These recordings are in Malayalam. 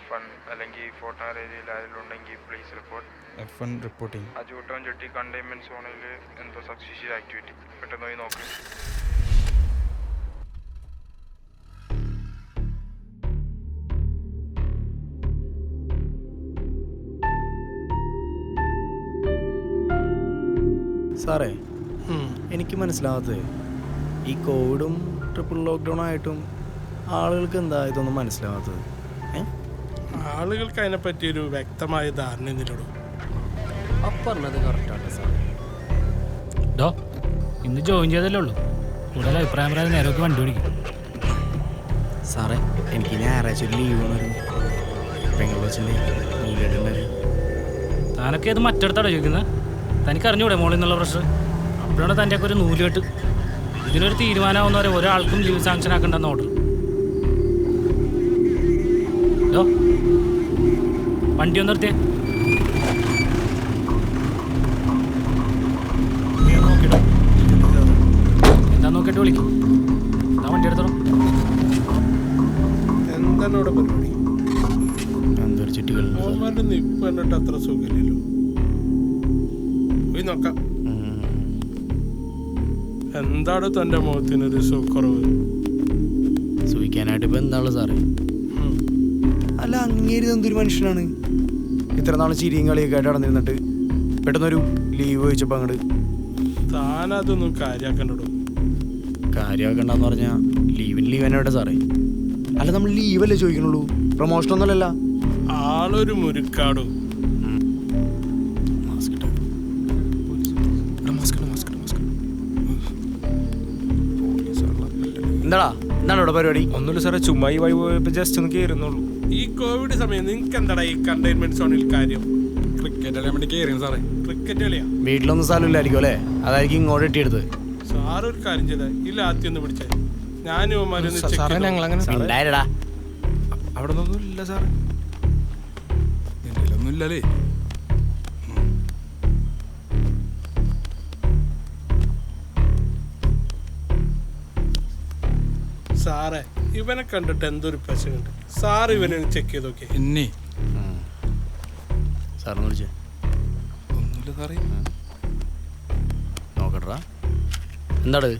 F1 അല്ലെങ്കിൽ ഫോർട്ടാർ ഏരിയയിൽ ആരെങ്കിലും ഉണ്ടെങ്കിൽ പ്ലീസ് റിപ്പോർട്ട്. F1 reporting. അജൂട്ടം ജെട്ടി കണ്ടെയ്ൻമെന്റ് സോണിൽ എന്തോ സസ്പീഷ്യസ് ആക്ടിവിറ്റി. പെട്ടെന്ന് പോയി നോക്ക്. സാറേ, എനിക്ക് മനസ്സിലാവാത്തത് ഈ കോവിഡും ട്രിപ്പിൾ ലോക്ക്ഡൗൺ ആയിട്ടും ആളുകൾക്ക് എന്താ ഇതൊന്നും മനസ്സിലാവാത്തത്? ആളുകൾക്ക് അതിനെപ്പറ്റിയൊരു വ്യക്തമായ ധാരണയൊന്നുമില്ലടോ. പറഞ്ഞത് കറക്റ്റാണ് സാറേ. ഇന്ന് ജോയിൻ ചെയ്തല്ലേ ഉള്ളൂ. കൂടുതൽ അഭിപ്രായം പറയാതെ നേരമൊക്കെ വണ്ടി ഓടിക്കും. സാറേ, എനിക്ക് ഞായറാഴ്ച ഒരു ലീവ് വേണമായിരുന്നു. താനൊക്കെ ഇത് മറ്റടുത്താണോ ചോദിക്കുന്നത്? തനിക്ക് അറിഞ്ഞൂടെ മോളിൽ നിന്നുള്ള പ്രശ്നം? അപ്പോഴാണ് തൻ്റെ ഒക്കെ ഒരു നൂലുകെട്ട്. ഇതിനൊരു തീരുമാനമാവുന്നവരെ ഒരാൾക്കും ലീവ് സാങ്ഷൻ ആക്കണ്ടെന്ന് ഓർഡർ. വണ്ടി ഒന്ന് നിർത്തിയേ. എന്താ നോക്കിയിട്ട് വിളിക്കും. എന്താ വണ്ടി എടുത്തോ. എന്താണ് ഇവിടെ പരിപാടി? എന്തൊരു ചിട്ടികൾ അവന്മാരുടെ നിപ്പ് കണ്ടിട്ട് അത്ര സുഖമില്ലല്ലോ. പോയി നോക്കാം. എന്താണ് തൻ്റെ മുഖത്തിനൊരു സുഖക്കുറവ്? സൂഹിക്കാനായിട്ട് ഇപ്പം എന്താണല്ലോ സാറേ? അല്ല, അങ്ങേര് എന്തൊരു മനുഷ്യനാണ്. ഇത്ര നാൾ ചിരിയും കളിയൊക്കെ ആയിട്ട് നടന്നിരുന്നിട്ട് പെട്ടെന്നൊരു ലീവ് ചോദിച്ചപ്പോൾ അങ്ങോട്ട് താനതൊന്നും കാര്യമാക്കണ്ടോ. കാര്യമാക്കണ്ടെന്ന് പറഞ്ഞാൽ ലീവിന് ലീവ് തന്നെ വേണ്ട സാറേ. അല്ല, നമ്മൾ ലീവല്ലേ ചോദിക്കണുള്ളൂ, പ്രൊമോഷനൊന്നുമല്ലല്ലോ. ആളൊരു മുരുക്കാടോ. എന്താടാ, എന്താണ് ഇവിടെ പരിപാടി? ഒന്നുമില്ല സാറേ, ചുമ്മാ ഈ വഴി പോയപ്പോൾ ജസ്റ്റ് ഒന്ന് കയറുന്നുള്ളൂ. ഈ കോവിഡ് സമയം നിങ്ങൾക്ക് എന്താടാ ഈ കണ്ടെയ്ൻമെന്റ് സോണിൽ കാര്യം? ക്രിക്കറ്റ് കളിയാൻ വേണ്ടി കയറിയാണ് സാറേ. ക്രിക്കറ്റ് കളിയാ? വീട്ടിലൊന്നും സ്ഥലമില്ലായിരിക്കും അല്ലേ? അതായിരിക്കും ഇങ്ങോട്ട് ഇട്ടിയെടുത്ത്. സാറ് ഒരു കാര്യം ചെയ്താൽ ഇല്ല, ആദ്യം ഒന്ന് പിടിച്ചേ. ഞാനും ഞങ്ങളങ്ങനെ അവിടെ ഒന്നും ഇല്ല സാറേ. എന്തെങ്കിലും ഇല്ലല്ലേ? സാറേ, ഇവനെ കണ്ടിട്ട് എന്തൊരു പ്രശ്നമുണ്ട്. സാർ ഇവനെ ചെക്ക് ചെയ്ത് നോക്കിയേ. എന്നെ സാറിന് വിളിച്ചേ. ഒന്നുമില്ല സാറേ. നോക്കട്ടാ, എന്താണ്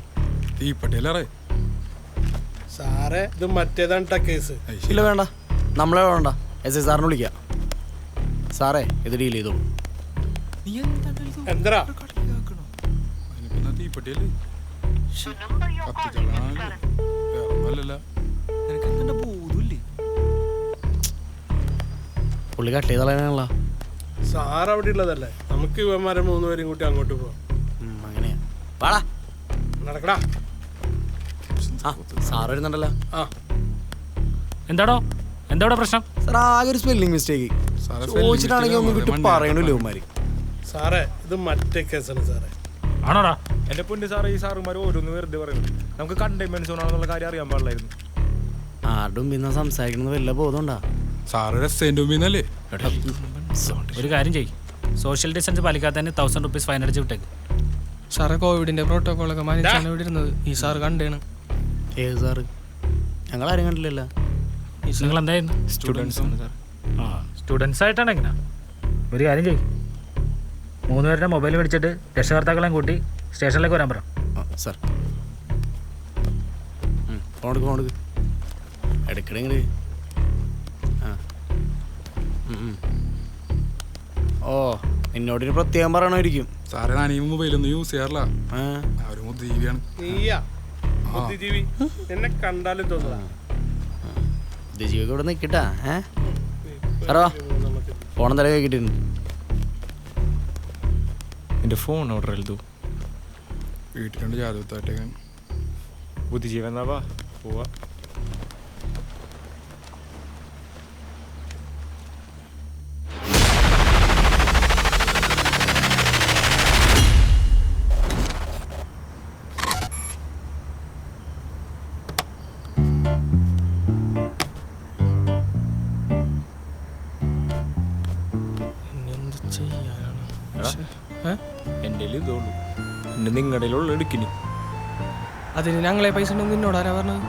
ഈ പട്ടിയല്ലേ സാറേ? ഇത് മറ്റേതാണ് കേസ്. ഇല്ല, വേണ്ട, നമ്മളെ വേണ്ട. എസ് ഐ സാറിന് വിളിക്കാം. സാറേ, ഇത് ഡീൽ ചെയ്തോളൂ. എന്താ തീപ്പട്ടിയല്ലേ? പുള്ളി കട്ട് ചെയ്തളയാണല്ലോ. സാർ അവിടെ ഉള്ളതല്ലേ, നമുക്ക് ഇവന്മാരെ 3 പേരും കൂട്ടി അങ്ങോട്ട് പോവാം. അങ്ങനെയാ, വാടാ നടക്കടാ. സാർ വരുന്നുണ്ടല്ലോ. എന്താടോ, എന്താ പ്രശ്നം? സാർ, ആകെ ഒരു സ്പെല്ലിംഗ് മിസ്റ്റേക്ക് ചോദിച്ചിട്ടാണെങ്കിൽ ഒന്നും വിട്ട് പറയണില്ല ഇവന്മാര്. സാറേ, ഇത് മറ്റേ കേസാണ് സാറേ. ആണോടാ? എന്റെ പൊന്ന് സാറേ, ഈ സാറുമാർ ഓരോന്ന് വെറുതെ പറയുന്നത്. നമുക്ക് കണ്ടെയ്ൻമെന്റ് സോൺ ആണെന്നുള്ള കാര്യം അറിയാൻ പാടില്ലായിരുന്നു. ആരുടെ മുമ്പിൽ സംസാരിക്കുന്നത് വല്ല ബോധമുണ്ടാ? Sir restaurant മുമ്പിന്നല്ലേ? ഒരു കാര്യം ചെയ്യും, സോഷ്യൽ ഡിസ്റ്റൻസ് പാലിക്കാത്തതിന് 1000 rupees ഫൈൻ അടിച്ച് വിട്ടേക്ക്. സാറേ, കോവിഡിന്റെ പ്രോട്ടോകോളൊക്കെ മാനിച്ചാണ് ഇവിടെ ഇരുന്നത്. ഈ സാർ കണ്ടേണ്. ഏത് സാറ്? ഞങ്ങളാരും കണ്ടില്ലല്ലോ. നിങ്ങൾ എന്തായിരുന്നു? സ്റ്റുഡൻസ് ആണ് സാർ. സ്റ്റുഡൻസ് ആയിട്ടാണ് എങ്ങനെ? ഒരു കാര്യം ചെയ്യും, 3 പേരുടെ മൊബൈൽ മേടിച്ചിട്ട് രക്ഷകർത്താക്കളെയും കൂട്ടി സ്റ്റേഷനിലേക്ക് വരാൻ പറ. Sir, phone എടുക്കണെങ്കിൽ. ഓ, എന്നോടൊരു പ്രത്യേകം പറയണമായിരിക്കും. സാറേ, ഞാൻ ഈ മൊബൈലൊന്നും യൂസ് ചെയ്യാറില്ല. ഒരു ബുദ്ധിജീവിയാണ്. നീയാ ബുദ്ധിജീവി? എന്നെ കണ്ടാലും തോന്നുക. ബുദ്ധിജീവിക്ക് ഇവിടെ നിൽക്കട്ടാ. സാറോ, ഫോൺ തല കേട്ടിട്ടുണ്ട്. എൻ്റെ ഫോൺ ഓർഡർ ചെയ്തു. വീട്ടിലുണ്ട് ജാതകത്തായിട്ടേക്കാൻ. ബുദ്ധിജീവൻ എന്നാ, വാ പോവാ. എൻ്റെ ഇതുള്ളൂ, എൻ്റെ നിങ്ങളുടെ എടുക്കിനി. അതിന് ഞങ്ങളെ പൈസ ഉണ്ടെന്ന് നിന്നോട് ആരാ പറഞ്ഞത്?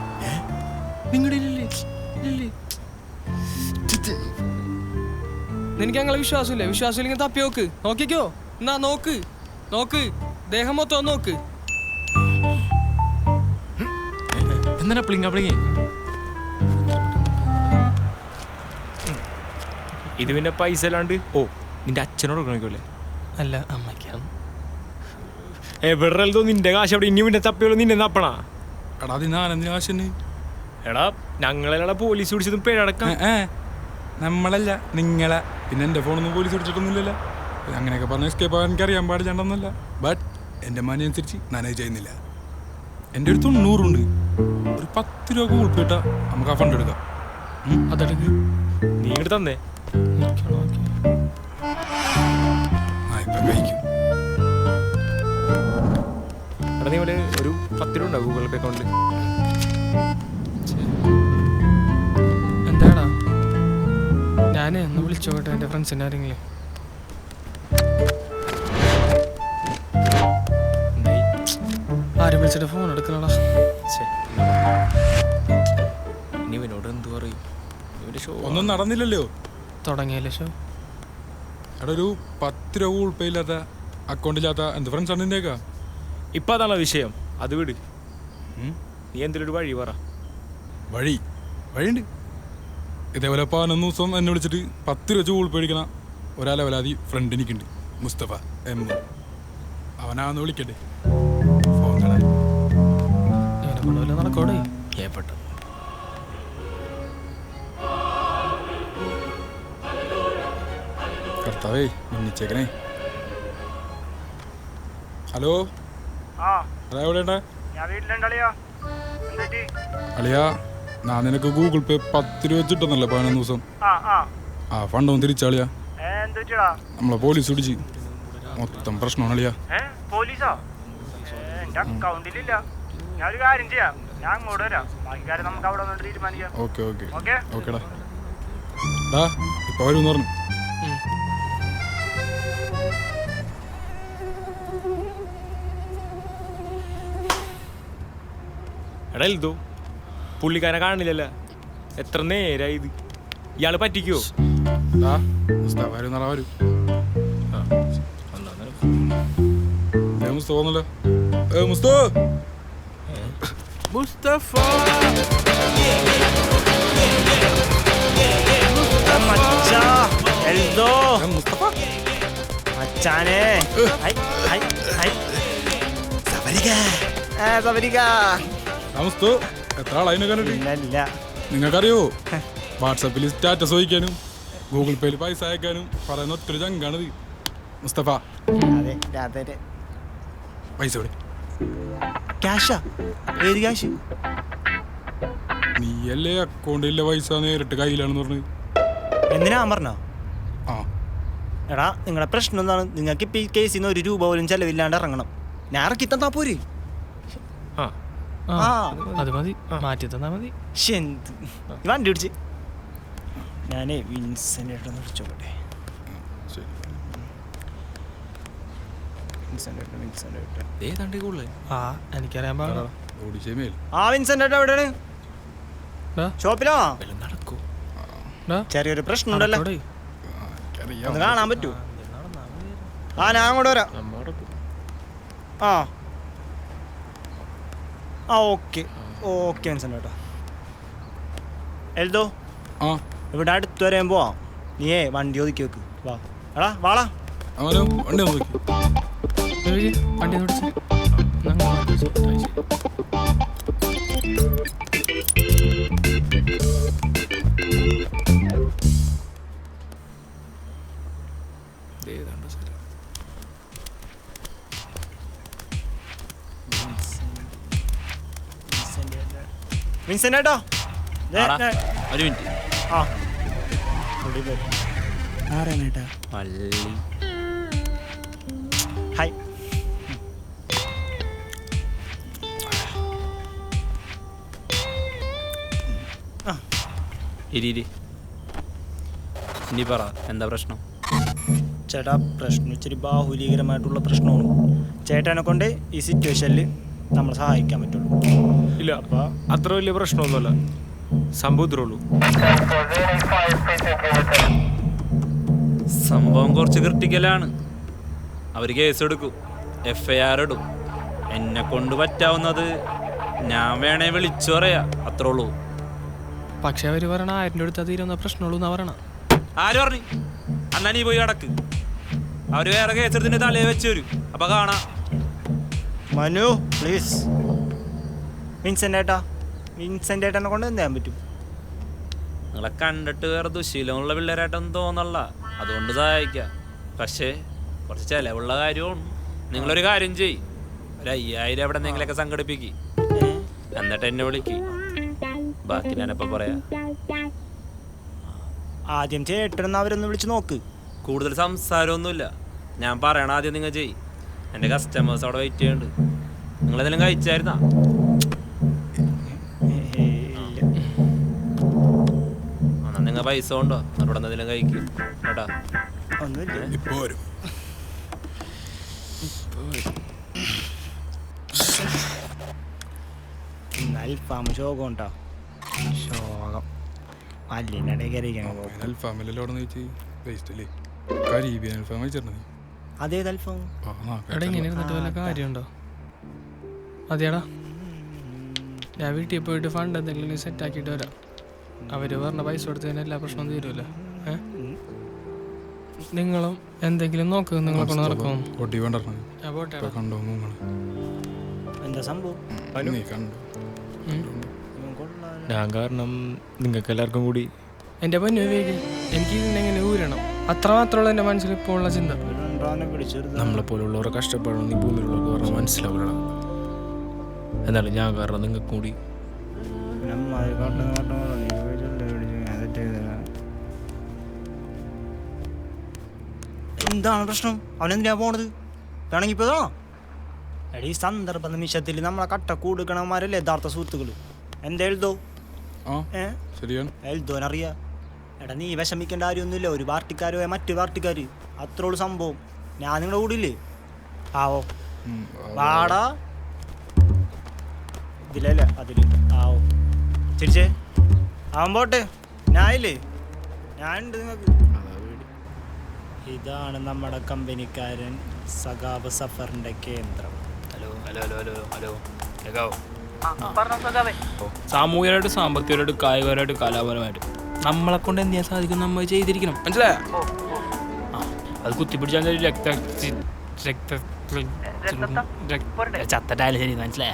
നിങ്ങളുടെ നിനക്ക് ഞങ്ങളെ വിശ്വാസമില്ലേ? വിശ്വാസമില്ലെങ്കിൽ തപ്പി നോക്ക്. നോക്കിക്കോ. എന്നാ നോക്ക് നോക്ക്, ദേഹം മൊത്തം നോക്ക്. എന്നാ പ്ലിങ്ങി ഇത് പിന്നെ പൈസ അല്ലാണ്ട് നിന്റെ അച്ഛനോട് കൊടുക്കണല്ലേ? അല്ല, അമ്മയ്ക്കാണ്. എവിടെ നിന്റെ കാശ് അവിടെ ഇനി പിന്നെ തപ്പിയോളൂ നിന്നെ നപ്പണാ? എടാ അത് ഞാനെന്തിനാ കാശന്? എടാ ഞങ്ങളെല്ലാം പോലീസ് പിടിച്ചതും പേരടക്കാം. നമ്മളല്ല നിങ്ങളെ. പിന്നെ എൻ്റെ ഫോണൊന്നും പോലീസ് പിടിച്ചിട്ടൊന്നുമില്ലല്ലോ. അങ്ങനെയൊക്കെ പറഞ്ഞ എസ്കേപ്പ് ആവാൻ എനിക്ക് അറിയാൻ പാടില്ലാണ്ടെന്നല്ല. ബട്ട് എൻ്റെ മണി അനുസരിച്ച് ഞാനത് ചെയ്യുന്നില്ല. എൻ്റെ ഒരു 90 ഉണ്ട്. ഒരു 10 രൂപ ഗൂഗിൾ പേ ഇട്ടാ നമുക്ക് ആ ഫണ്ട് എടുക്കാം. അതെടുക്ക്. നീ ഇങ്ങോട്ട് തന്നേ. ആ ഇപ്പം കഴിക്കും. എടാ നീ പോലെ ഒരു 10 രൂപ ഉണ്ടാവും ഗൂഗിൾ പേ അക്കൗണ്ടിൽ. എന്താടാ? ഞാനേ ഒന്ന് വിളിച്ചോട്ടെ എൻ്റെ ഫ്രണ്ട്സിൻ്റെ ആരെങ്കിലും. ആരും വിളിച്ചിട്ട് ഫോൺ എടുക്കണടാ. ഇനി ഇവനോട് എന്ത് പറയും? ഒന്നും നടന്നില്ലല്ലോ. തുടങ്ങിയല്ലേ ഷോ? എടാ ഒരു 10 രൂപ ഗൂഗിൾ പേ ഇല്ലാത്ത അക്കൗണ്ടില്ലാത്ത എന്ത് ഫ്രണ്ട്സാണ് നിൻ്റെയൊക്കെ? ഇപ്പം അതാണോ വിഷയം? അത് വിട്. നീ എന്തെങ്കിലും ഒരു വഴി പറ. വഴിയുണ്ട്. ഇതേപോലെ 11 ദിവസം എന്നെ വിളിച്ചിട്ട് 10 രൂപ ഗൂഗിൾ പേ അടിക്കണ ഒരാളെവലാതി ഫ്രണ്ട് എനിക്കുണ്ട്, മുസ്തഫ എം. അവനാന്ന് വിളിക്കട്ടെ. ഫോൺ കാണാൻ ഇവനെ കൊണ്ടുവല്ല നടക്കോടെ. ഏപ്പെട്ടു. കർത്താവേ മിന്നിച്ചേക്കണേ. ഹലോ, അതാ എവിടെയുണ്ടാ? അളിയാ, ഞാൻ നിനക്ക് ഗൂഗിൾ പേ 10 രൂപ വെച്ചിട്ടെന്നല്ലേ 11 ദിവസം? ആ ഫണ്ട് ഒന്ന് തിരിച്ചാളിയാ. നമ്മളെ പോലീസ് പിടിച്ച് മൊത്തം പ്രശ്നമാണ് അളിയാ. പോലീസോ? എന്റെ അക്കൗണ്ടിലില്ല. ഞാനൊരു കാര്യം ചെയ്യാം, ഞാൻ അങ്ങോട്ട് വരാം. ബാക്കി കാര്യം നമുക്ക് അവിടെ വന്നിട്ട് തീരുമാനിക്കാം. ഓക്കേടാ. ഡാ ഇപ്പൊ വരുമെന്ന് പറഞ്ഞു. എടാ ഇതോ പുള്ളിക്കാരെ കാണില്ലല്ലോ. എത്ര നേരായി ഇത്? ഇയാള് പറ്റിക്കോ? മുസ്തഫ വരും. മുസ്തഫ വന്നല്ലോ. മുസ്തഫ എത്ര ആളായി കണ്ടിട്ട്? നിങ്ങൾക്കറിയോ, വാട്സാപ്പിൽ സ്റ്റാറ്റസ് വഹിക്കാനും ഗൂഗിൾ പേയിൽ പൈസ അയക്കാനും പറയുന്ന ഒറ്റൊരു ചങ്കാണിത്. മുസ്തഫ പൈസ നീയല്ലേ അക്കൗണ്ടിലെ പൈസ നേരിട്ട് കയ്യിലാണെന്ന് പറഞ്ഞു. എന്തിനാ പറഞ്ഞോ? ആ എടാ, നിങ്ങളുടെ പ്രശ്നം എന്താണ്? നിങ്ങൾക്ക് ഇപ്പം ഈ കേസിൽ നിന്ന് 1 രൂപ പോലും ചെലവില്ലാണ്ട് ഇറങ്ങണം. ഞാൻ ഇറക്കി തന്നാ പോരെ? അത് മതി, മാറ്റി തന്നാ മതി. എന്ത് വണ്ടി പിടിച്ച് ഞാനേ വിൻസെൻ്റായിട്ടൊന്ന് വിളിച്ചോട്ടെ. എനിക്കറിയാൻ പാടില്ല. വിൻസെൻ്റായിട്ട് എവിടെയാണ്? ഷോപ്പിലോ? ചെറിയൊരു പ്രശ്നം ഉണ്ടല്ലോ, ഒന്ന് കാണാൻ പറ്റൂ? ഞാൻ അങ്ങോട്ട് വരാം. Okay Vincent. എൽദോ, ഇവിടെ അടുത്ത് വരെയും പോവാം. നീയേ വണ്ടി ഒതുക്കി വെക്ക്. വാളാ. വണ്ടി ഓടിച്ച് വിൻസെൻ്റേട്ടോ, ഒരു മിനിറ്റ്. ഹായ്. ഇനി പറ, എന്താ പ്രശ്നം? ചേട്ടാ, പ്രശ്നം ഇച്ചിരി ബാഹുലീകരമായിട്ടുള്ള പ്രശ്നമാണ്. ചേട്ടനെ കൊണ്ട് ഈ സിറ്റുവേഷനിൽ നമ്മൾ സഹായിക്കാൻ പറ്റുള്ളൂ. ഇല്ല, അത്ര വലിയ പ്രശ്നമൊന്നുമല്ല. സംഭവം ഇത്രേ ഉള്ളൂ. സംഭവം കുറച്ച് ക്രിട്ടിക്കലാണ്. അവർ കേസെടുക്കും, FIR ഇടും. എന്നെ കൊണ്ട് പറ്റാവുന്നത് ഞാൻ വേണേ വിളിച്ചു പറയാ, അത്രേ ഉള്ളൂ. പക്ഷെ അവര് പറയണ 1000 അടുത്ത് തീരുന്ന പ്രശ്നമുള്ളൂ എന്നാ പറയണ. ആര് പറഞ്ഞു? എന്നാ നീ പോയി കിടക്ക്. അവര് വേറെ കേസെടുത്തിന്റെ തലയെ വെച്ച് വരും, അപ്പൊ കാണാം. മനു പ്ലീസ്. വിൻസെന്റ് ഏട്ടനെ കൊണ്ട് എന്ത് ചെയ്യാൻ പറ്റും? നിങ്ങളെ കണ്ടിട്ട് വേറെ ദുശീലമുള്ള പിള്ളേരായിട്ടൊന്നും തോന്നല്ല, അതുകൊണ്ട് സഹായിക്കാം. പക്ഷേ കുറച്ച് ചിലവുള്ള കാര്യമാണ്. നിങ്ങളൊരു കാര്യം ചെയ്യ്, ഒരു 5000 എവിടെ നിങ്ങളൊക്കെ സംഘടിപ്പിക്ക്, എന്നിട്ട് എന്നെ വിളിക്ക്. ബാക്കി ഞാനപ്പോൾ പറയാം. ആദ്യം ചേട്ടൻ അവരൊന്ന് വിളിച്ച് നോക്ക്. കൂടുതൽ സംസാരമൊന്നുമില്ല, ഞാൻ പറയണ ആദ്യം നിങ്ങൾ ചെയ്യ്. എൻ്റെ കസ്റ്റമേഴ്സ് അവിടെ വെയിറ്റ് ചെയ്യുന്നുണ്ട്. നിങ്ങളെന്തെങ്കിലും കഴിച്ചായിരുന്നാ? എന്നാൽ നിങ്ങൾ പൈസ ഉണ്ടോ? അവിടെ എന്തെങ്കിലും കഴിക്കും കേട്ടാ. ഒന്നുമില്ല. ഇപ്പൊ വരും. അൽഫാം ശോകം ഉണ്ടോ? ശോകം മല്ലിൻ്റെ ഇടയിൽ അൽഫാമിലെല്ലാം അവിടെ ചോദിച്ച് വേസ്റ്റ് അല്ലേ? കരീബിയൻ അൽഫാം കഴിച്ചിട്ടുണ്ടോ നീ? അതേത് അൽഫാം? എടാ ഇങ്ങനെ ഇരുന്നിട്ട് വല്ല കാര്യമുണ്ടോ? അതേടാ, ഞാൻ വീട്ടിൽ പോയിട്ട് ഫണ്ട് എന്തെങ്കിലും സെറ്റ് ആക്കിയിട്ട് വരാം. അവര് പറഞ്ഞ പൈസ കൊടുത്തതിന് എല്ലാ പ്രശ്നവും തീരുമല്ലോ. നിങ്ങളും എന്തെങ്കിലും നോക്ക്, നിങ്ങളെ കൊണ്ട് നടക്കും. ഒട്ടി വേണ്ട ഞാൻ പോട്ടെ. കണ്ടോ നിങ്ങൾ? എന്താ സംഭവം? നീ കണ്ടോ? ഞാൻ കാരണം നിങ്ങൾക്ക് എല്ലാവർക്കും കൂടി എൻ്റെ പൊന്നു വേഗം എനിക്ക് ഇതിനെങ്ങനെ ഊരണം, അത്ര മാത്രമുള്ള എൻ്റെ മനസ്സിൽ ഇപ്പോൾ ഉള്ള ചിന്ത. നമ്മളെപ്പോലുള്ളവരെ കഷ്ടപ്പെടണം ഈ ഭൂമിയിലുള്ളവർക്ക് പറഞ്ഞാൽ മനസ്സിലാവണം. എന്നാലും ഞാൻ കാരണം നിങ്ങൾക്ക് കൂടി എന്താണ് പ്രശ്നം? അവനെന്തിനാ പോണത്? വേണമെങ്കിൽ ഇപ്പോൾ എടാ, ഈ സന്ദർഭ നിമിഷത്തിൽ നമ്മളെ കട്ട കൊടുക്കണമാരല്ലേ യഥാർത്ഥ സുഹൃത്തുക്കൾ. എന്താ എഴുതോ? ശരിയാണ്, എഴുതോനറിയാ. എടാ നീ വിഷമിക്കേണ്ട കാര്യമൊന്നുമില്ല. ഒരു പാർട്ടിക്കാരോ മറ്റു പാർട്ടിക്കാർ, അത്രോള് സംഭവം. ഞാൻ നിങ്ങളുടെ കൂടെ ഇല്ലേ? ആവോ വാടാ ഇതിലല്ലേ അതില്. ആവോ തിരിച്ചേ ആവാൻ പോട്ടെ. ഞാനില്ലേ, ഞാനുണ്ട് നിങ്ങൾക്ക്. ഇതാണ് നമ്മുടെ കമ്പനിക്കാരൻ സഖാബ് സഫറിന്റെ കേന്ദ്രം. Hello hello hello hello hello കേൾക്കാവോ? സാമൂഹികമായിട്ട്, സാമ്പത്തികമായിട്ട്, കായികപരമായിട്ട്, കലാപരമായിട്ട് നമ്മളെ കൊണ്ട് എന്ത് ചെയ്യാൻ സാധിക്കും നമ്മൾ ചെയ്തിരിക്കണം. മനസ്സിലായോ? അത് കുത്തിപ്പിടിച്ചാൽ ചത്തട്ടായാലും ശരി. മനസ്സിലായ?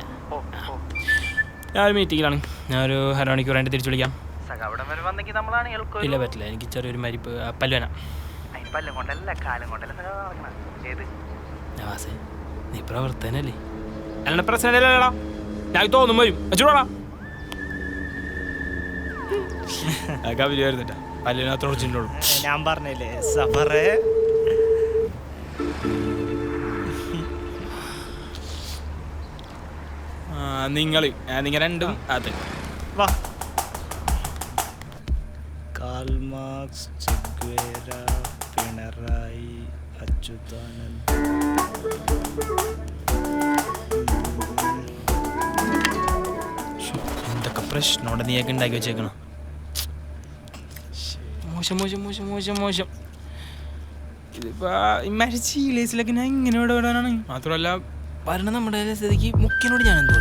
ഞാനൊരു മീറ്റിങ്ങിലാണ്. ഞാനൊരു അരമണിക്കൂറായിട്ട് തിരിച്ചു വിളിക്കാം. ഇല്ല പറ്റില്ല, എനിക്ക് ചെറിയൊരു മരിപ്പ് പല്ലുവേന. നീ പ്രവർത്തനല്ലേ? അല്ല പ്രശ്നമല്ലടാ, ഞാൻ തോന്നും വരും വെച്ചോടാ. കവിത വരുന്നില്ല, പല്ലിനകത്തോട് ചിന്തോളൂ. ഞാൻ പറഞ്ഞില്ലേ സഫറെ. നിങ്ങൾ രണ്ടും അതെ. വാ. കാൾ മാർക്സ്, ചെ ഗുവേര, പിണറായി, അച്യുതാനന്ദൻ. എന്തൊക്കെ പ്രശ്നമുണ്ട് നീയൊക്കെ ഉണ്ടാക്കി വെച്ചേക്കണം. മോശം മോശം മോശം മോശം മോശം. ഇതിപ്പോ ഇമാരി ചീലേസിലൊക്കെ ഞാൻ ഇങ്ങനെ ഇടപെടാനാണ്. മാത്രമല്ല ഭരണം നമ്മുടെ സ്ഥിതിക്ക് മുഖ്യനോട് ഞാൻ എന്തോ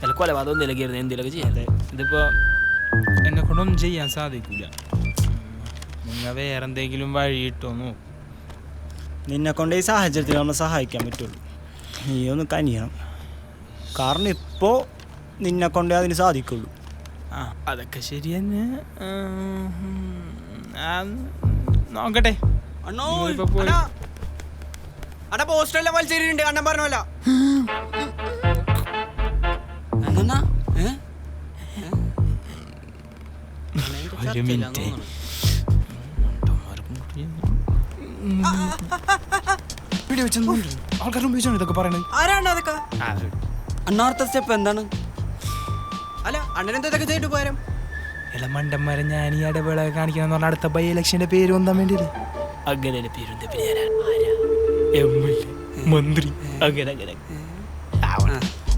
അല്ല കൊലപാതകം എന്തെങ്കിലുമൊക്കെ ആയിരുന്നു, എന്തെങ്കിലുമൊക്കെ ചെയ്യാതെ. ഇതിപ്പോൾ എന്നെ കൊണ്ടൊന്നും ചെയ്യാൻ സാധിക്കില്ല. നിങ്ങൾ വേറെ എന്തെങ്കിലും വഴി ഇട്ടോന്നു. നിന്നെ കൊണ്ട് ഈ സാഹചര്യത്തിൽ നമ്മൾ സഹായിക്കാൻ പറ്റുള്ളൂ. നീ ഒന്ന് കനിയണം, കാരണം ഇപ്പോൾ നിന്നെ കൊണ്ടേ അതിന് സാധിക്കുള്ളൂ. ആ അതൊക്കെ ശരി തന്നെ. നോക്കട്ടെ. പോസ്റ്ററെല്ലാം വലിച്ചേരിട്ടുണ്ട്, അണ്ണൻ പറഞ്ഞല്ല. ഒരു മിനിറ്റ്. ആൾക്കാർ ഉപയോഗിച്ചാണ് ഇതൊക്കെ പറയണത്. ആരാണ് അതൊക്കെ? അണ്ണാർത്ത സ്റ്റെപ്പ് എന്താണ്? അല്ല അണ്ണനെന്താ ഇതൊക്കെ ചെയ്തിട്ട് പോരാം? ഇള മണ്ടന്മാരെ ഞാൻ ഈ ഇടവേള കാണിക്കാന്ന് പറഞ്ഞ അടുത്ത ബൈ ഇലക്ഷന്റെ പേര് വന്നാൻ വേണ്ടിയില്ലേ? അങ്ങനെ പേരുണ്ട്. മന്ത്രി അങ്ങനെ അങ്ങനെ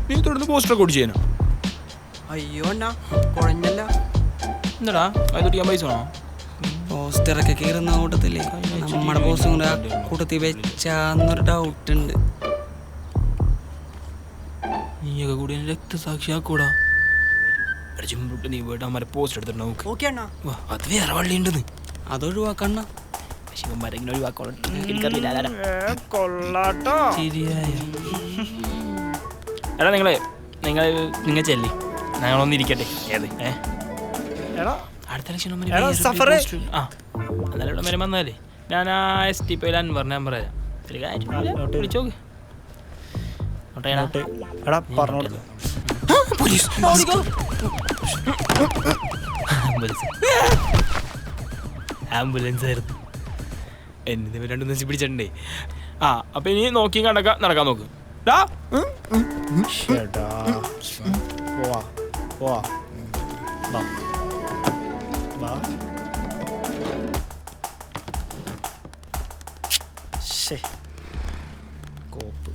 നീ തുടർന്ന് പോസ്റ്റർ കൂടി ചെയ്യാനോ? അയ്യോ അണ്ണാ കുഴഞ്ഞല്ല. എന്താടാ അത് കുടിക്കാൻ പൈസ വേണോ? പോസ്റ്ററൊക്കെ കീറുന്ന കൂട്ടത്തില്ലേ നമ്മുടെ പോസ്റ്റും കൂടെ ആ കൂട്ടത്തിൽ വെച്ചാന്നൊരു ഡൗട്ട് ഉണ്ട്. നീയൊക്കെ കൂടി രക്തസാക്ഷിയാക്കൂടാ. ചിമ്പിട്ട് നീ പോയിട്ട് അമ്മ പോസ്റ്റ് എടുത്തിട്ട് നോക്ക്. ഓക്കെ അണ്ണാ. അത് വേറെ വള്ളി ഉണ്ടെന്ന്. അതൊഴിവാക്കണ്ണ. ശിവന്മാരെങ്ങനെ ഒഴിവാക്കോളാം എനിക്കറിയില്ല. കൊള്ളാട്ടോ. ശരിയായ എടാ നിങ്ങൾ ചെല്ലി ഞങ്ങളൊന്നും ഇരിക്കട്ടെ. ഏത് എടാ അടുത്ത ലക്ഷം എടാ, സഫറേ. ആ എന്നാലും ഇവിടെ വരെ വന്നാലേ ഞാൻ ആ ST പയിൽ അൻവർ നമ്പർ തരാം. ഒരു കാര്യം വിളിച്ചോക്ക്. എടാ പറഞ്ഞോളൂ. ആംബുലൻസ് ആയിരുന്നു. എന്നെ 2 ദിവസം പിടിച്ചിട്ടുണ്ടേ. ആ അപ്പൊ ഇനി നോക്കി നടക്കാൻ നോക്ക്. പോവാ പോവാ വാ വാ. കോപ്പ്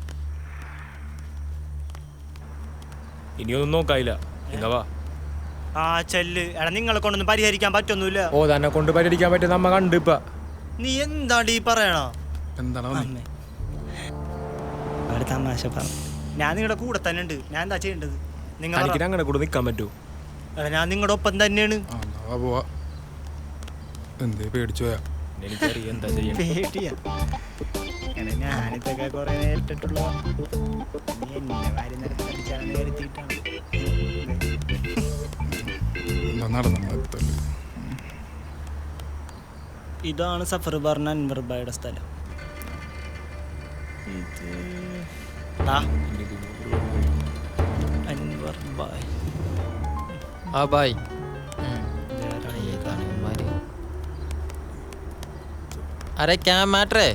ഇനിയൊന്നും നോക്കായില്ല. എന്നാ വാ. ആ ചെല്ല്. എടാ നിങ്ങളെ കൊണ്ടൊന്നും പരിഹരിക്കാൻ പറ്റൊന്നുമില്ല. ഓ തന്നെ കൊണ്ട് പരിഹരിക്കാൻ പറ്റും നമ്മ കണ്ടിപ്പ. നീ എന്താണ്ട് ഈ പറയണോ? എന്താണ് ഒരു തമാശ പറ. ഞാൻ നിങ്ങളുടെ കൂടെ തന്നെ ഉണ്ട്. ഞാൻ എന്താ ചെയ്യേണ്ടത്? നിങ്ങൾ അങ്ങനെ കൂടെ നിൽക്കാൻ പറ്റുമോ? ഞാൻ നിങ്ങളുടെ ഒപ്പം തന്നെയാണ്. പോവാ. എന്തേ പേടിച്ചു പോയാ? എനിക്കറിയാം എന്താ ചെയ്യണം. പേടിയാ. എടാ ഞാനിതൊക്കെ കുറെ നേരിട്ടുള്ള എന്നെ വാരി നിരത്തി അടിച്ചാണെന്ന് കരുതിയിട്ടാണ്. ഇതാണ് സഫർ പറഞ്ഞ അൻവർ ബായുടെ സ്ഥലം. ഇത് അൻവർ ബായ്. ആ ബായ് അരെ ക്യാ മാറ്ററേ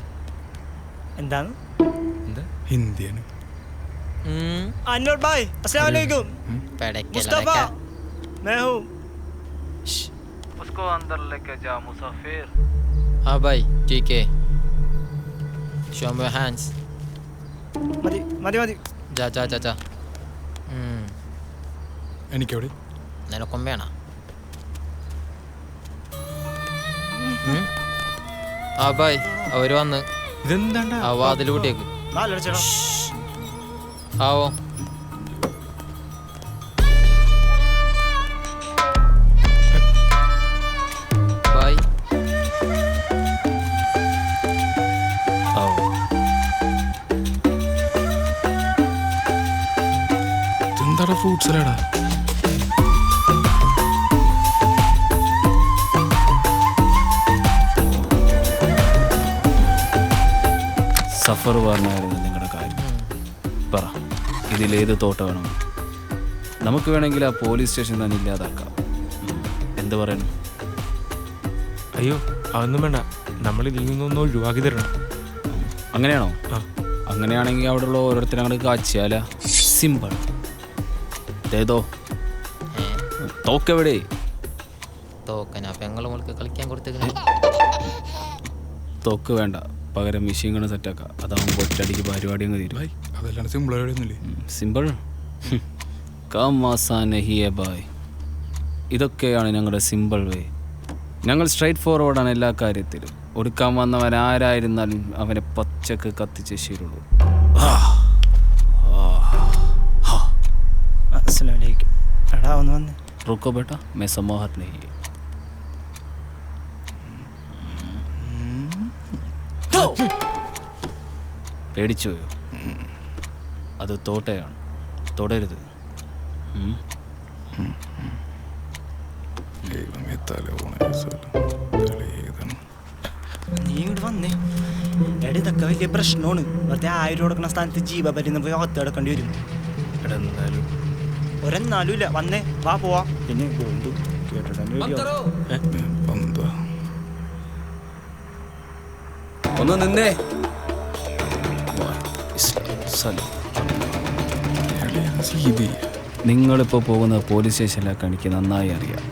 എന്താണ്? ഹിന്ദിയാണ്. അൻവർ ബായ് अस्सलाम वालेकुम. मुस्तफा मैं हूँ. उसको अंदर लेके जा मुसाफिर. हाँ भाई ठीक है. show me your hands. മതി മതി മതി. जा जा जा जा. എനിക്കെവിടെ? നിനക്കും വേണ? ആ ബായ് അവര് വന്ന്. ഇതെന്താണ്ടാ? ആ വാതിൽ കൂട്ടിയേക്ക്. ആവോ ബായ്. എന്താടാ ഫ്രൂട്ട്സ് അല്ലേടാ? സഫർ പറഞ്ഞായിരുന്നു നിങ്ങളുടെ കാര്യം. പറ, ഇതിലേത് തോട്ട വേണം? നമുക്ക് വേണമെങ്കിൽ ആ പോലീസ് സ്റ്റേഷൻ തന്നെ ഇല്ലാതാക്കാം. എന്ത് പറയണം? അയ്യോ അതൊന്നും വേണ്ട. നമ്മൾ ഇതിൽ നിന്നൊന്ന് ഒഴിവാക്കി തരണം. അങ്ങനെയാണോ? അങ്ങനെയാണെങ്കിൽ അവിടെയുള്ള ഓരോരുത്തരും അങ്ങോട്ട് കാച്ചിയാല. സിമ്പിൾ. ഏതോ തോക്കെവിടെ? തോക്കനാ പെങ്ങളെ മോൾക്ക് കളിക്കാൻ കൊടുത്തേക്കണേ. തോക്ക് വേണ്ട, പകരം മെഷീൻ ഗൺ സെറ്റാക്കാം. അതാവുമ്പോൾ ഒറ്റയടിക്ക് പരിപാടി അങ്ങ് തീരും. അതല്ലാണ്ട് സിമ്പിൾ ആയിരുന്നില്ലേ? സിമ്പിൾ കാം ആസാൻ നഹീ ഹൈ ബായ്. ഇതൊക്കെയാണ് ഞങ്ങളുടെ സിമ്പിൾ വേ. ഞങ്ങൾ സ്ട്രൈറ്റ് ഫോർവേഡാണ് എല്ലാ കാര്യത്തിലും. ഒടുക്കാൻ വന്നവൻ ആരായിരുന്നാലും അവനെ പച്ചക്ക് കത്തിച്ച് ശീലുള്ളൂ. എടാ ഒന്ന് വന്നേ. रुको बेटा, मैं समाहत नहीं है. പേടിച്ചോയോ? അത് തോട്ടയാണ്, തൊടരുത്. നീ ഇങ്ങോട്ട് വന്നേ. എടാ ഇതൊക്കെ വലിയ പ്രശ്നമാണ്. വെറുതെ 1000 കൊടുക്കുന്ന സ്ഥാനത്ത് ജീവ പറ്റുന്ന പോയി ഒത്ത എടുക്കേണ്ടി വരും. ഒരെന്നാലും ഇല്ല. വന്നേ വാ പോവാ. പിന്നെ ഒന്ന് നിന്നേ. നിങ്ങളിപ്പോൾ പോകുന്ന പോലീസ് സ്റ്റേഷനിലൊക്കെ എനിക്ക് നന്നായി അറിയാം.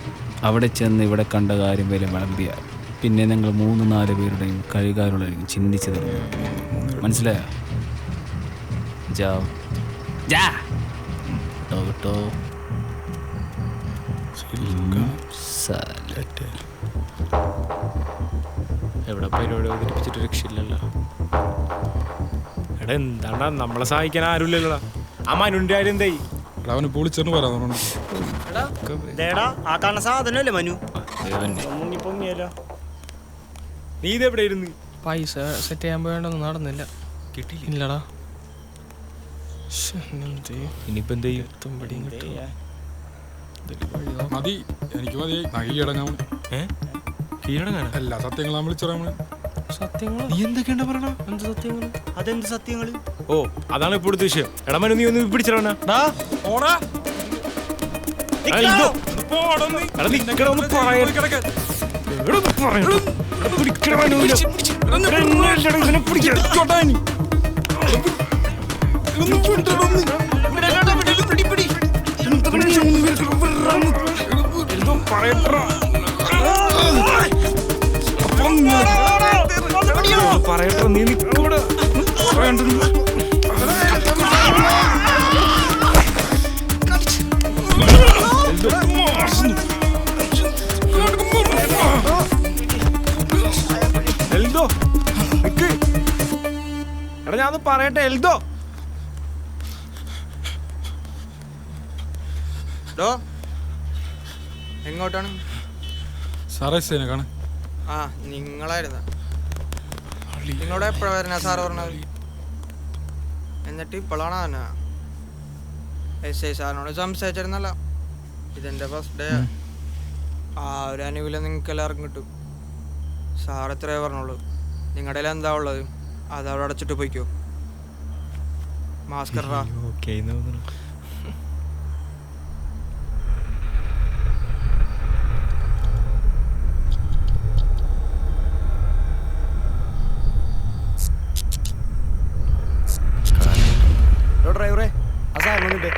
അവിടെ ചെന്ന് ഇവിടെ കണ്ട കാര്യം വരെ വിളമ്പിയ പിന്നെ ഞങ്ങൾ 3-4 പേരുടെയും കഴികാരുടെയും ചിന്തിച്ചു തരുന്നു. മനസ്സിലായോ? ജാ ജാ കേട്ടോ. എവിടെ പരിപാടി അവതരിപ്പിച്ചിട്ട് രക്ഷയില്ലല്ലോ. എടാ എന്താണ്ടാ നമ്മളെ സഹായിക്കാൻ ആരുമില്ലല്ലോടാ. ആ മനുവിന്റെ കാര്യം എന്തായി? അവന് പൊളിച്ചെന്ന് പറയാൻ ആ കാണുന്ന സാധനല്ലേ മനു പൊങ്ങിയല്ലോ. നീ ഇതെവിടെ ഇരുന്ന്? പൈസ സെറ്റ് ചെയ്യാൻ പോയോണ്ടൊന്നും നടന്നില്ല. കിട്ടിയില്ല. ഇല്ലടാ. ഇനിയിപ്പോ എന്ത് ചെയ്യും? തുമ്പടിയും കിട്ടും. മതി, എനിക്ക് മതി. കീഴടങ്ങാൻ കീഴടങ്ങാൻ എല്ലാ സത്യങ്ങളും വിളിച്ചോളാം. സത്യങ്ങൾ നീ എന്തൊക്കെയാ പറയണ? എന്ത് സത്യങ്ങൾ? അതെന്ത് സത്യങ്ങള്? ഓ അതാണ് ഇപ്പോഴത്തെ വിഷയം. എടാ മനു നീ ഒന്ന് പിടിച്ചിടാ. ഓടാ പറയട്ടെ നീ നിൽക്കൂടെ. എൽദോ എടാ ഞാൻ പറയട്ടെ. എൽദോ എങ്ങോട്ടാണ്? സാറേ സേന കാണാൻ. ആ നിങ്ങളായിരുന്ന. നിങ്ങളോട് എപ്പോഴാ വരുന്ന സാറ് പറഞ്ഞത്? എന്നിട്ട് ഇപ്പോഴാണ് തന്നെ SI സാറിനോട് സംസാരിച്ചിരുന്നല്ല. ഇതെന്റെ ഫസ്റ്റ് ഡേ. ആ ഒരു അനുകൂലം നിങ്ങൾക്ക് എല്ലാവർക്കും കിട്ടും. സാർ എത്രയേ പറഞ്ഞോളൂ. നിങ്ങളുടെ എന്താ ഉള്ളത് അതവിടെ അടച്ചിട്ട് പോയിക്കോ. മാസ്ക് ഇടാ. ഡ്രൈവറെ ആ സാധനം വന്നിട്ട്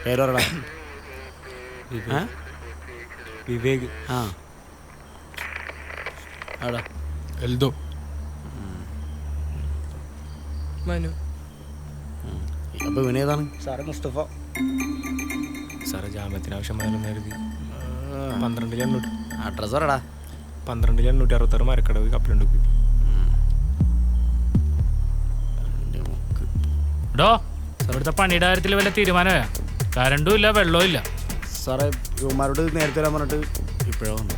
പേര് പറയടാ. വിവേക്. ആ ആടാ എൽദോ. മനു. അപ്പൊ ഇവനേതാണ്? സാറേ മുസ്തഫ. സാറേ ജാമ്യത്തിന് ആവശ്യമായാലും കരുതി 12 അഡ്രസ് പറയടാ. 12 മരക്കടവ് കപ്പലുണ്ട്. ഡോ ഇവിടുത്തെ പണിയുടെ കാര്യത്തിൽ വല്ല തീരുമാനമാ? കരണ്ടും ഇല്ല വെള്ളവും ഇല്ല. സാറേ യുവമാരോട് നേരത്തെ വരാൻ പറഞ്ഞിട്ട് ഇപ്പോഴാ വന്നു.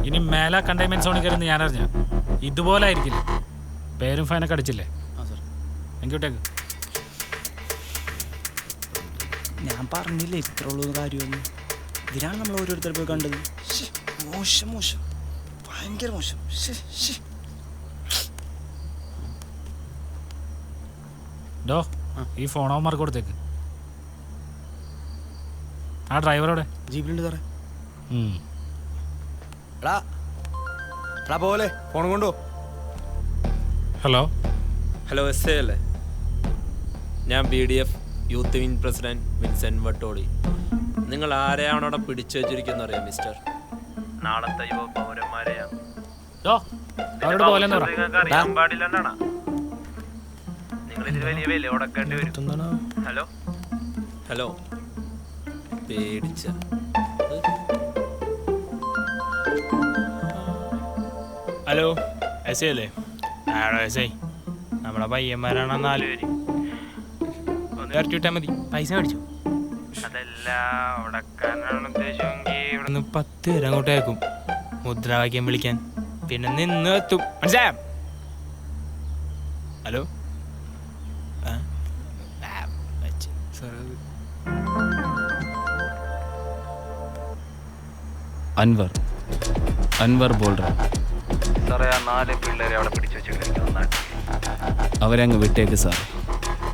ഇനി മേല കണ്ടെയ്ൻമെന്റ് സോണിൽ കയറുന്ന ഞാൻ അറിഞ്ഞ ഇതുപോലെ ആയിരിക്കില്ല. പേരും ഫൈനൊക്കെ അടിച്ചില്ലേ? എനിക്ക് വിട്ടേക്ക്. ഞാൻ പറഞ്ഞില്ലേ ഇത്ര ഉള്ളൂ കാര്യമൊന്നും. ഇതിനാണ് നമ്മൾ ഓരോരുത്തർ പോയി കണ്ടത്. മോശം മോശം, ഭയങ്കര മോശം. ഡോ ഈ ഫോൺ അവന്മാർക്ക് കൊടുത്തേക്ക്. ആ ഡ്രൈവറോടെ ജീപ്പിലുണ്ട് സാറേ. എടാ എടാ പോലെ ഫോൺ കൊണ്ടോ. ഹലോ ഹലോ SI അല്ലേ? ഞാൻ BDF youth wing president Vincent Vattoli. നിങ്ങൾ ആരെയാണ് അവിടെ പിടിച്ചു വെച്ചിരിക്കുന്ന അറിയാം മിസ്റ്റർ? നാളത്തെ യുവ പൗരന്മാരെയാ. അവരോട് പോലെ അറിയാൻ പാടില്ലെന്നാണ്. നിങ്ങൾ ഇതിന് വലിയ വില കൊടുക്കേണ്ടി വരും. ഹലോ ഹലോ പേടിച്ച ഹലോ SI അല്ലേ? ആണോ SI? നമ്മുടെ പയ്യന്മാരാണ് 4 പേര്. ഒന്ന് ഇറക്കി വിട്ടാൽ മതി. പൈസ മേടിച്ചു. അതല്ല ഉടക്കാനാണ് ഉദ്ദേശമെങ്കിൽ ഇവിടുന്ന് 10 പേര് അങ്ങോട്ട് അയക്കും മുദ്രാവാക്യം വിളിക്കാൻ. പിന്നെ നിന്ന് എത്തും. മനസ്സിലായോ? ഹലോ അൻവർ അൻവർ ബോൾ റഹ. സാറേ ആ 4 പിള്ളേരെ അവിടെ പിടിച്ചു വെച്ചിരിക്കുന്നു. അവരങ്ങ് വിട്ടേക്ക് സാർ.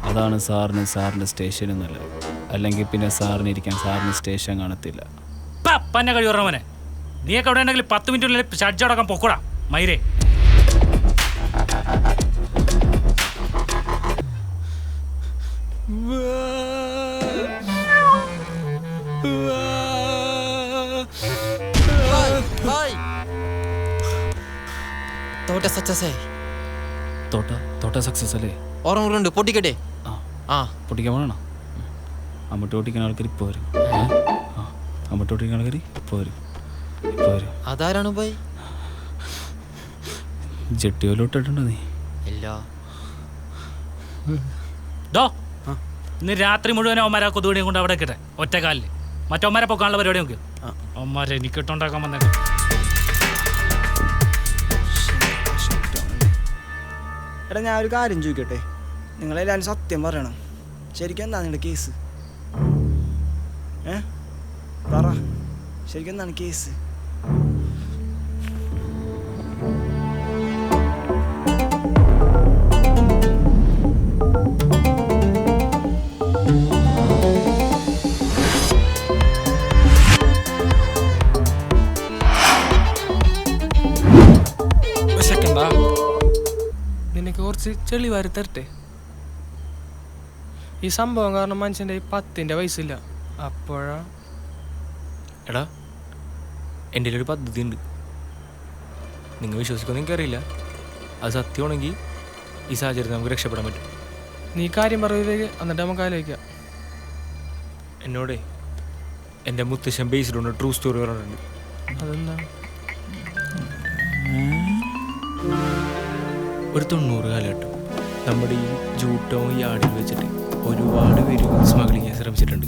അതാണ് സാറിൻ്റെ സ്റ്റേഷനും നല്ലത്. അല്ലെങ്കിൽ പിന്നെ സാറിന് ഇരിക്കാൻ സാറിന് സ്റ്റേഷൻ കാണത്തില്ല. പന്നെ കഴിവ് പറഞ്ഞവനെ. നീയൊക്കെ അവിടെ ഉണ്ടെങ്കിൽ 10 മിനിറ്റിനുള്ളിൽ ഷഡ്ജ് അടക്കം പൊക്കൂടാ മൈരേ. തോട്ട സക്സസ് അല്ലേ? ഓർമ്മകളുണ്ട് പൊട്ടിക്കട്ടെ? ആ പൊട്ടിക്കാൻ പോകണം. അമ്മട്ട് പൊട്ടിക്കുന്ന ആൾക്കാർ ഇപ്പോൾ വരും. അമ്മട്ട് പൊട്ടിക്കുന്ന ആൾക്കാർ ഇപ്പോൾ വരും. അതാരാണ് പോയി? ജെട്ടി പോലും ഇട്ടിട്ടുണ്ടോ നീ? ഇല്ല. ഇന്ന് രാത്രി മുഴുവൻ അവന്മാരെ കൊതുകുടിയും കൊണ്ട് അവിടെ കിട്ടെ ഒറ്റക്കാലിൽ. മറ്റവന്മാരെ പൊക്കാനുള്ള പരിപാടി നോക്ക്. അവന്മാരെ എനിക്ക് ഇട്ടുണ്ടാക്കാൻ വന്നേക്കാം. എടാ ഞാൻ ഒരു കാര്യം ചോദിക്കട്ടെ, നിങ്ങളെല്ലാവരും സത്യം പറയണം. ശരിക്കും എന്താ നിങ്ങളുടെ കേസ്? പറ, ശരിക്കും എന്താണ് കേസ്? നിനക്ക് കുറച്ച് ചെളി വാരി തരട്ടെ? ഈ സംഭവം കാരണം മനുഷ്യൻ്റെ 10ൻ്റെ വയസ്സില്ല. അപ്പോഴാ എടാ എൻ്റെ ഒരു പദ്ധതി ഉണ്ട്. നിങ്ങൾ വിശ്വസിക്കുമെന്ന് എനിക്കറിയില്ല. അത് സത്യമാണെങ്കിൽ ഈ സാഹചര്യത്തിൽ നമുക്ക് രക്ഷപ്പെടാൻ പറ്റും. നീ കാര്യം പറയുക, എന്നിട്ട് നമുക്ക് ആലോചിക്കാം. എന്നോടേ എൻ്റെ മുത്തശ്ശൻ ബേസിലുണ്ട് ട്രൂ സ്റ്റോറി പറഞ്ഞിട്ടുണ്ട്. അതെന്താണ്? ഒരു 90 കാലഘട്ടം നമ്മുടെ ഈ ജൂട്ടവും ഈ ആടിൽ വെച്ചിട്ട് ഒരുപാട് പേര് സ്മഗ്ലിംഗ് ചെയ്യാൻ ശ്രമിച്ചിട്ടുണ്ട്.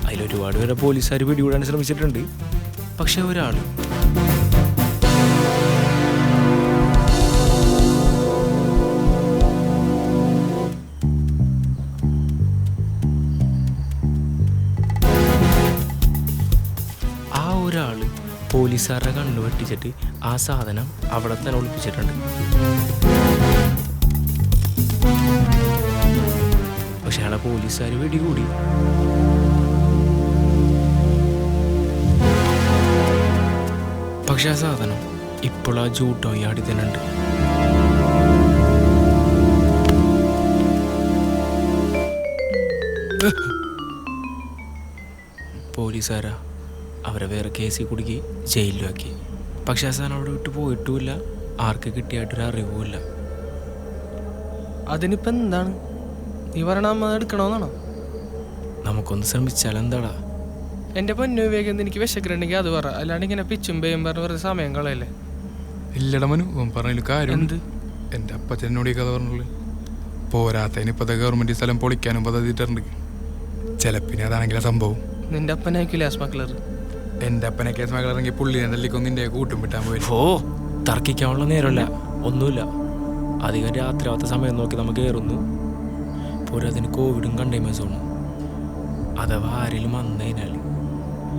അതിലൊരുപാട് പേരെ പോലീസുകാർ പിടികൂടാൻ ശ്രമിച്ചിട്ടുണ്ട്. പക്ഷെ ഒരാൾ പോലീസുകാരുടെ കണ്ണു വെട്ടിച്ചിട്ട് ആ സാധനം അവിടെ തന്നെ ഒളിപ്പിച്ചിട്ടുണ്ട്. പക്ഷെ അയാളെ പോലീസുകാർ വെടികൂടി. പക്ഷെ ആ സാധനം ഇപ്പോൾ ആ ജൂട്ടോ യാടി തന്നെ ഉണ്ട്. പോലീസുകാരാ അവരെ വേറെ കേസിൽ കുടുക്കി ജയിലിലാക്കി. പക്ഷെ ആ സാധനം അവിടെ വിട്ട് പോയിട്ടുമില്ല, ആർക്ക് കിട്ടിയായിട്ടൊരു അറിവുമില്ല. അതിനിപ്പോൾ എന്താണ് നീ പറയണ? അമ്മ എടുക്കണമെന്നാണോ? നമുക്കൊന്ന് ശ്രമിച്ചാൽ എന്താടാ? എൻ്റെ പൊന്നു വിവേകം, എനിക്ക് വിശക്കുന്നുണ്ടെങ്കിൽ അത് പറ, അല്ലാണ്ട് ഇങ്ങനെ പിച്ചും പേയും പറഞ്ഞ് വെറുതെ സമയം കളയല്ലേ. ഇല്ലട മനു, പറഞ്ഞതിൽ കാര്യം. എൻ്റെ അപ്പച്ചനോട് ഈ കഥ പറഞ്ഞുള്ളൂ. പോരാത്തതിന് ഇപ്പോഴത്തെ ഗവൺമെൻറ് സ്ഥലം പൊളിക്കാനും പദ്ധതിയിട്ടുണ്ട്. ചിലപ്പിന് അതാണെങ്കിലാ സംഭവം. നിന്റെ അപ്പനായിരിക്കില്ല സ്മഗ്ലർ? എൻ്റെ അപ്പനെ കേസ് സ്മഗ്ലറെങ്കിൽ പുള്ളിനെ തല്ലിക്കൊന്നിൻ്റെ കൂട്ടും വിട്ടാൻ പോയി. തർക്കിക്കാനുള്ള നേരമല്ല, ഒന്നുമില്ല. അധികം രാത്രിയാവാത്ത സമയം നോക്കി നമുക്ക് കയറുന്നു. പോരാതിന് കോവിഡും കണ്ടെയ്ൻമെന്റ് സോണും. അഥവാ ആരെങ്കിലും വന്നു കഴിഞ്ഞാൽ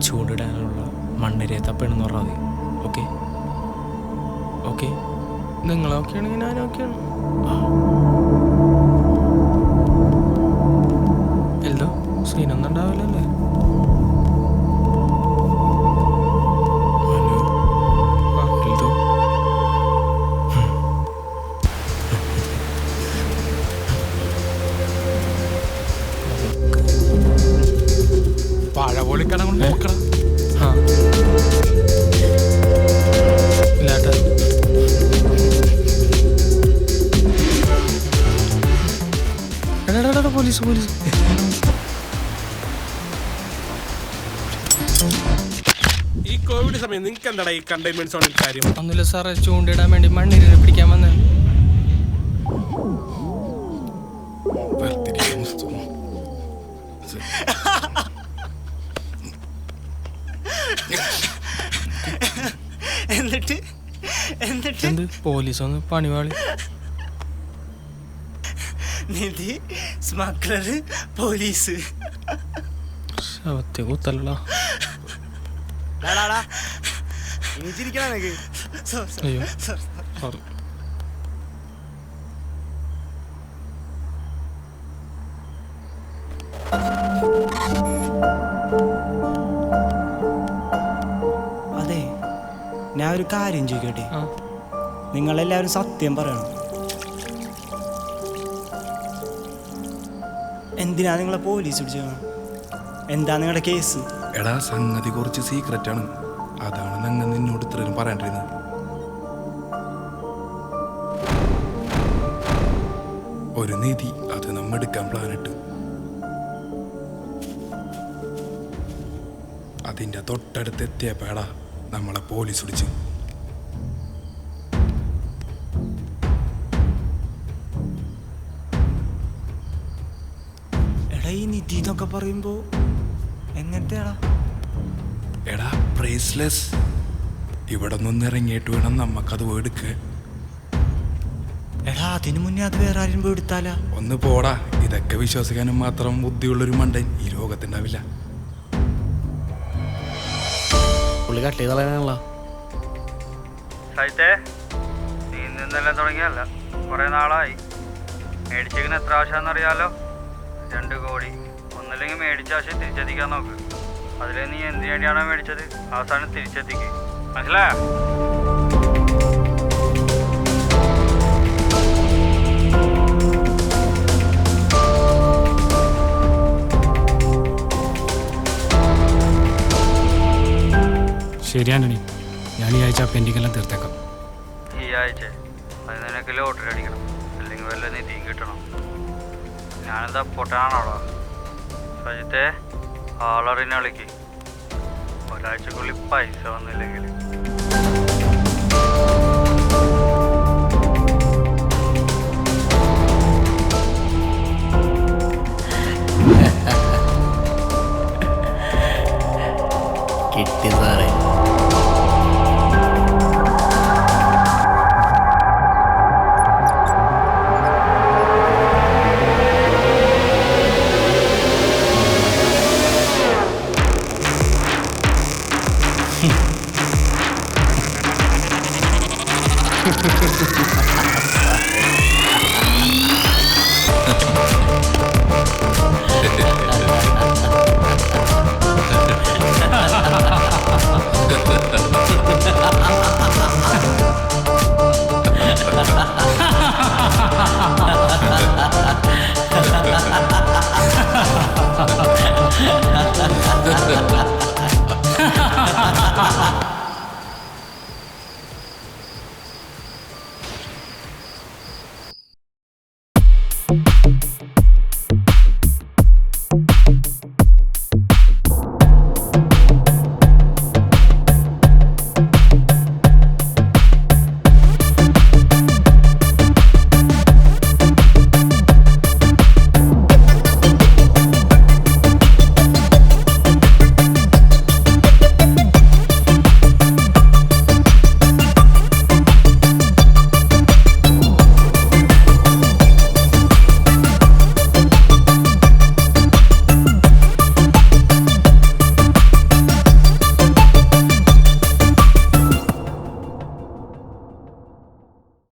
ചൂണ്ടിടാനുള്ള മണ്ണിരയെ തപ്പണമെന്ന് പറഞ്ഞാൽ മതി. Okay okay? നിങ്ങളൊക്കെ ആണെങ്കിൽ ഞാനൊക്കെയാണ്. എന്തോ സീനൊന്നും ഉണ്ടാവില്ലല്ലേ? വാഴ പൊളിക്കണം കൊണ്ട് നോക്കണം. ഇല്ലാട്ട പോലീസ് പോലീസ്. ഈ കോവിഡ് സമയം നിങ്ങൾക്ക് എന്താടാ ഈ കണ്ടെയ്ൻമെന്റ് സോണിൽ കാര്യം? ഒന്നുമില്ല സാറേ, ചൂണ്ടിടാൻ വേണ്ടി മണ്ണിനെ പിടിക്കാൻ വന്നേ. എന്നിട്ട് എന്ത് പോലീസ് ഒന്ന് പണിവാളി. നിധി, സ്മഗ്ലർ, പോലീസ്. ശവത്തെ കൂത്തല്ല. അയ്യോ സോറി. അതെ, ഞാൻ ഒരു കാര്യം ചോദിക്കട്ടെ? നിങ്ങളെല്ലാവരും സത്യം പറയണം. എന്തിനാ നിങ്ങളെ പോലീസ് പിടിച്ചത്? എന്താ നിങ്ങളുടെ കേസ്? എടാ സംഗതി കുറച്ച് സീക്രറ്റ് ആണ്. അതാണ് ഞങ്ങൾ നിന്നോട് ഇത്രയും പറയാണ്ടിരുന്നത്. ഒരു നിധി അത് നമ്മ എടുക്കാൻ പ്ലാനിട്ട് അതിന്റെ തൊട്ടടുത്ത് എത്തിയപ്പോടാ നമ്മളെ പോലീസ് പിടിച്ച്. എടാ ഈ നിധി എന്നൊക്കെ പറയുമ്പോ എങ്ങനത്തെയാടാ? എടാ പ്രൈസ്ലെസ്. ഇവിടെ നിന്ന് ഇറങ്ങിയിട്ട് വേണം നമ്മക്കത് എടുക്കുക. എടാ അതിനു മുന്നേ അത് വേറെ ആരും പോയി എടുത്താലാ? ഒന്ന് പോടാ, ഇതൊക്കെ വിശ്വസിക്കാനും മാത്രം ബുദ്ധിയുള്ളൊരു മണ്ടൻ ഈ ലോകത്തുണ്ടാവില്ല. പുള്ളി കട്ട് ചെയ്തളയാണല്ലോ. സൈത്തേ, നീ നിന്നെല്ലാം തുടങ്ങിയല്ല, കുറെ നാളായി. മേടിച്ചേക്കുന്ന എത്ര ആശാന്നറിയാലോ? 2 കോടി. ഒന്നില്ലെങ്കിൽ മേടിച്ച ആശ തിരിച്ചെത്തിക്കാൻ നോക്ക്. അതിൽ നീ എന്തിനു വേണ്ടിയാണോ മേടിച്ചത് ആ സാധനം തിരിച്ചെത്തിക്ക്. മനസ്സിലായോ? ശരി ആന്റണി, ഞാൻ ഈ ആഴ്ച പെൻഡിങ് എല്ലാം തീർത്തേക്കാം. ഈ ആഴ്ച അത് നിനക്ക് ലോട്ടറി അടിക്കണം, അല്ലെങ്കിൽ വല്ല നിധിയും കിട്ടണം. ഞാനെന്താ പൊട്ടാണോളോ? സജിത്തെ, ആളറിനെ വിളിക്ക്. ഒരാഴ്ചക്കുള്ളിൽ പൈസ വന്നില്ലെങ്കിൽ കിട്ടി സാറേ.